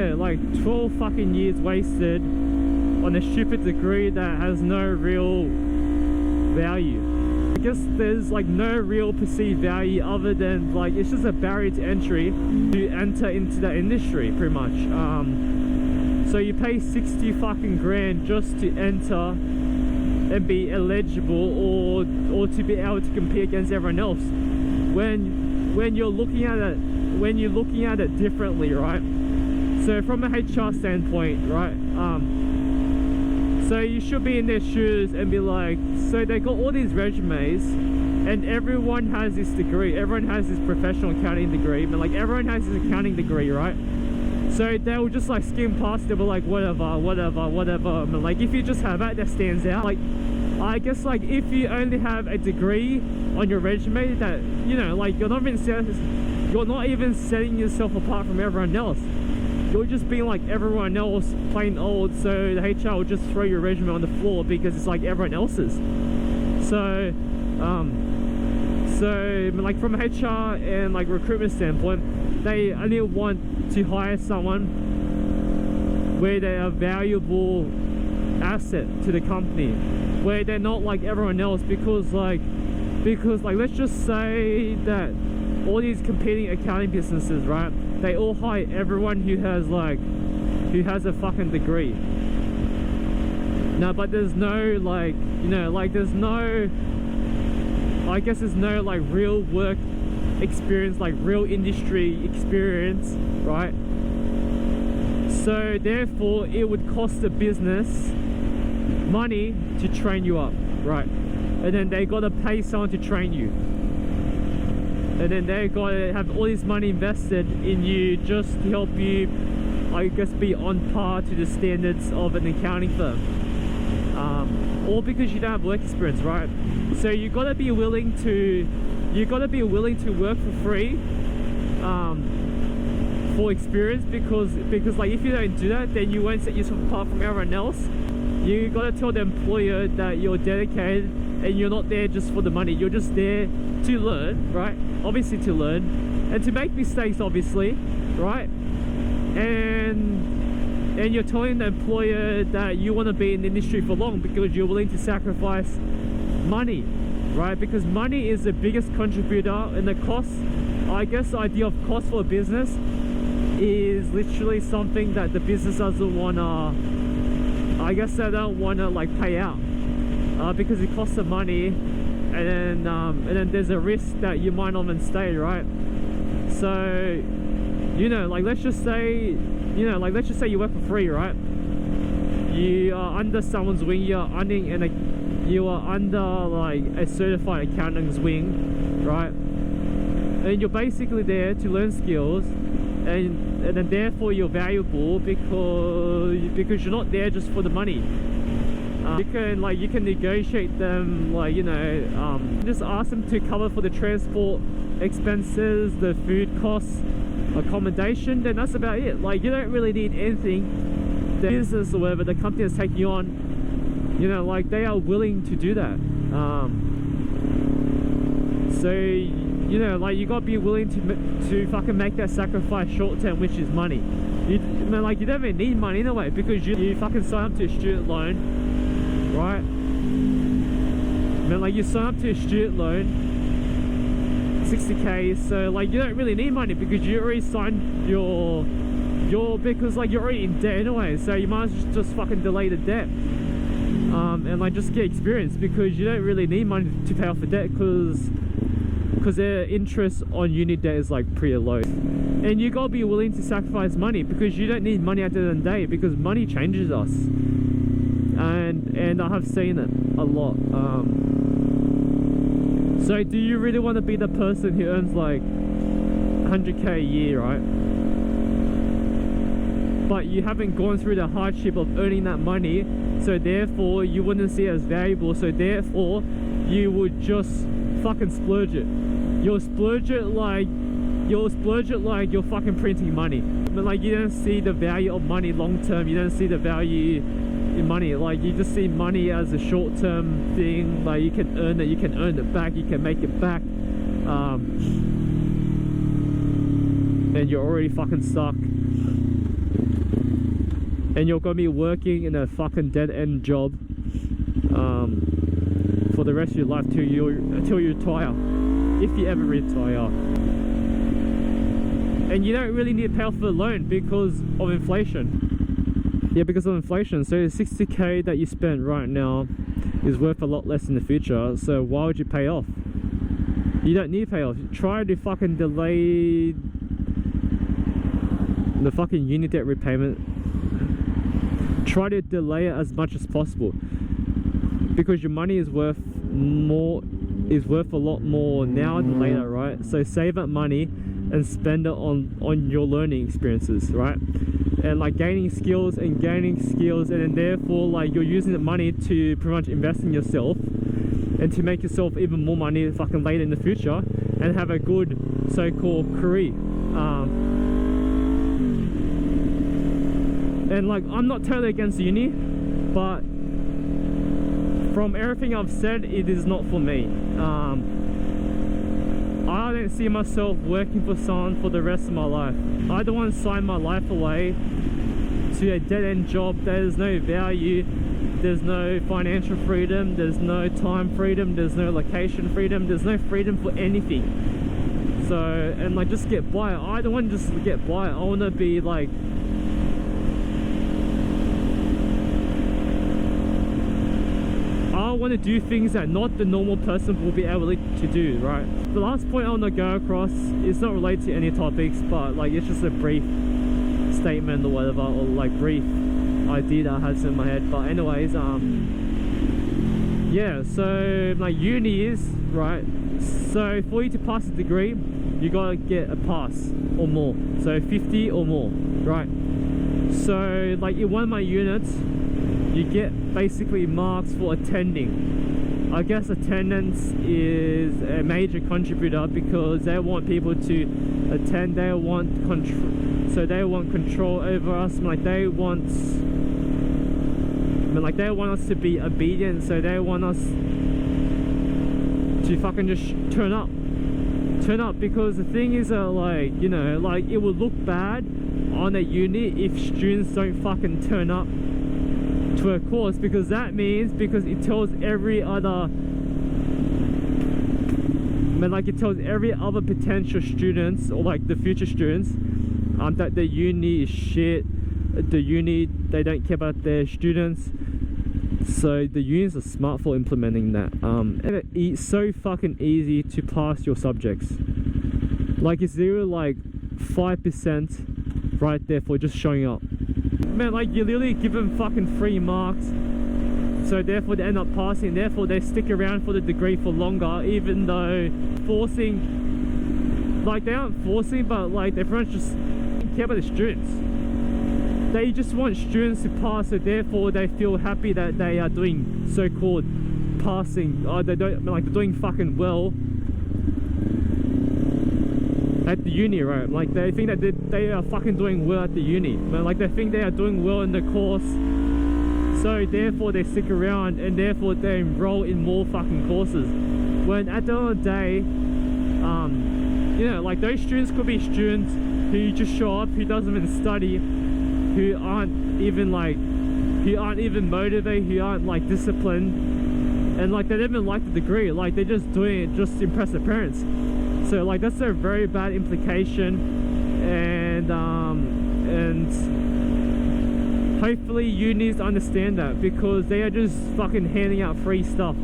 yeah, like 12 fucking years wasted on a stupid degree that has no real value. I guess there's like no real perceived value other than like it's just a barrier to entry to enter into that industry pretty much. So you pay 60 fucking grand just to enter and be eligible or to be able to compete against everyone else. When you're looking at it differently, right? So from a HR standpoint, right? So you should be in their shoes and be like, so they got all these resumes and everyone has this degree, everyone has this professional accounting degree, but like everyone has this accounting degree, right? So they'll just like skim past, they'll be like whatever. But like if you just have that stands out, like I guess like if you only have a degree on your resume that, you know, like you're not even setting yourself apart from everyone else. You're just being like everyone else, plain old, so the HR will just throw your resume on the floor because it's like everyone else's. So like from a HR and like recruitment standpoint, they only want to hire someone where they are a valuable asset to the company, where they're not like everyone else, because like let's just say that all these competing accounting businesses, right, they all hire everyone who has a fucking degree. No, but there's no like, you know, like there's no, I guess there's no like real work experience, like real industry experience, right? So therefore it would cost the business money to train you up, right? And then they gotta pay someone to train you, and then they gotta have all this money invested in you just to help you, I guess, be on par to the standards of an accounting firm, all because you don't have work experience, right? So you gotta be willing to work for free for experience, because like if you don't do that, then you won't set yourself apart from everyone else. You gotta tell the employer that you're dedicated and you're not there just for the money. You're just there to learn, right? Obviously to learn and to make mistakes, obviously, right? And you're telling the employer that you want to be in the industry for long because you're willing to sacrifice money, right? Because money is the biggest contributor, and the cost, I guess the idea of cost for a business is literally something that the business doesn't want to, I guess they don't want to like pay out, because it costs them money, and then there's a risk that you might not even stay, right? So, you know, like let's just say you work for free, right? You are under someone's wing, you are under like a certified accountant's wing, right? And you're basically there to learn skills, and then therefore you're valuable because you're not there just for the money. You can negotiate them, like, you know, just ask them to cover for the transport expenses, the food costs, accommodation, then that's about it. Like, you don't really need anything. The business or whatever the company is taking you on, you know, like they are willing to do that. So, you know, like you gotta be willing to fucking make that sacrifice short term, which is money. You don't even need money in a way, because you fucking sign up to a student loan, right? Like you sign up to a student loan, 60k, so like you don't really need money because you already signed because like you're already in debt anyway, so you might as well just fucking delay the debt, and like just get experience, because you don't really need money to pay off the debt, because their interest on uni debt is like pretty low. And you gotta be willing to sacrifice money, because you don't need money at the end of the day, because money changes us, and I have seen it a lot. So do you really want to be the person who earns like 100k a year, right? But you haven't gone through the hardship of earning that money, so therefore you wouldn't see it as valuable, so therefore you would just fucking splurge it. You'll splurge it like you're fucking printing money. But like you don't see the value of money long term, you don't see the value in money. Like you just see money as a short term thing, like you can earn it back, you can make it back, and you're already fucking stuck. and you're gonna be working in a fucking dead-end job for the rest of your life until you retire, if you ever retire. And you don't really need to pay off the loan because of inflation. Yeah, because of inflation. So the 60k that you spent right now is worth a lot less in the future, so why would you pay off? You don't need to pay off. Try to fucking delay the fucking uni debt repayment. Try to delay it as much as possible, because your money is worth a lot more now than later, right? So save that money and spend it on your learning experiences, right? And like gaining skills, and then therefore like you're using the money to pretty much invest in yourself and to make yourself even more money fucking later in the future and have a good so-called career. And like, I'm not totally against uni, but from everything I've said, it is not for me. I don't see myself working for someone for the rest of my life. I don't want to sign my life away to a dead-end job. There's no value, there's no financial freedom, there's no time freedom, there's no location freedom, there's no freedom for anything. So, and like, just get by. I don't want to just get by. I want to be like, I want to do things that not the normal person will be able to do, right? The last point I want to go across is not related to any topics, but like, it's just a brief statement or whatever, or like brief idea that I had in my head. But anyways, yeah, so like uni is, right, so for you to pass a degree, you gotta get a pass or more, so 50 or more, right? So like in one of my units, you get basically marks for attending. I guess attendance is a major contributor because they want people to attend. They want control, so they want control over us. Like they want us to be obedient. So they want us to fucking just turn up. Because the thing is that, like, you know, like it would look bad on a uni if students don't fucking turn up to a course, because that means, because it tells every other potential students, or like the future students, that the uni is shit. The uni, they don't care about their students. So the unis are smart for implementing that. And it's so fucking easy to pass your subjects. Like it's zero, like 5% right there for just showing up. Man, like you're literally given fucking free marks, so therefore they end up passing. Therefore they stick around for the degree for longer, even though forcing, like they aren't forcing, but like they pretty much just don't care about the students. They just want students to pass, so therefore they feel happy that they are doing so-called passing. They don't, like they're doing fucking well at the uni, right? Like they think that they are fucking doing well at the uni, but like they think they are doing well in the course, so therefore they stick around, and therefore they enroll in more fucking courses. When at the end of the day, you know, like those students could be students who just show up, who doesn't even study, who aren't even motivated, who aren't like disciplined, and like they don't even like the degree. Like they're just doing it just to impress their parents. So like that's a very bad implication, and hopefully unis understand that, because they are just fucking handing out free stuff.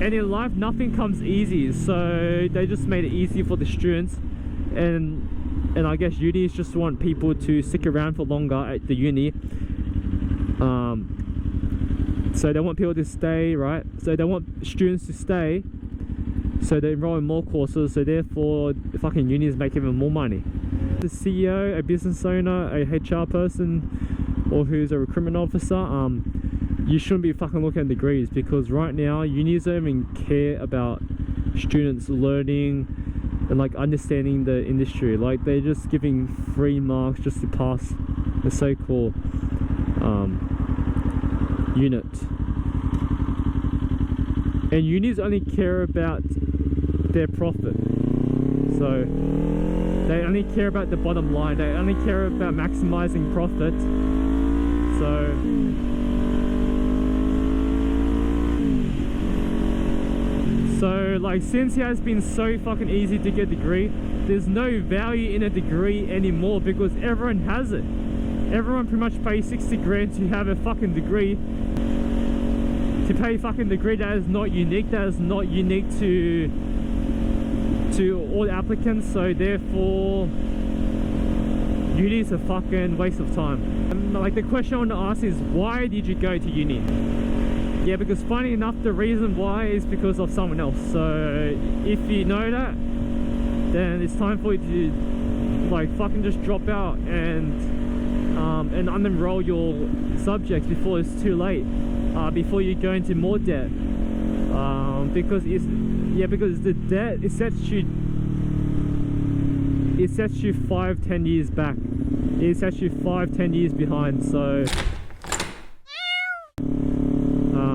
And in life, nothing comes easy, so they just made it easy for the students, and I guess unis just want people to stick around for longer at the uni. So they want people to stay, right? So they want students to stay, so they enroll in more courses, so therefore the fucking unis make even more money. The CEO, a business owner, a HR person, or who's a recruitment officer, you shouldn't be fucking looking at degrees, because right now unis don't even care about students learning and like understanding the industry. Like they're just giving free marks just to pass the so-called unit. And unis only care about their profit. So They only care about the bottom line. They only care about maximizing profit. So like, since it has been so fucking easy to get a degree, there's no value in a degree anymore because everyone has it. Everyone pretty much pays 60 grand to have a fucking degree. To pay a fucking degree that is not unique, to all applicants, so therefore uni is a fucking waste of time. And like, the question I want to ask is, why did you go to uni? Yeah, because funny enough, the reason why is because of someone else. So if you know that, then it's time for you to like fucking just drop out and unenroll your subjects before it's too late, before you go into more debt, because the debt, it sets you 5-10 years back. It sets you 5-10 years behind. So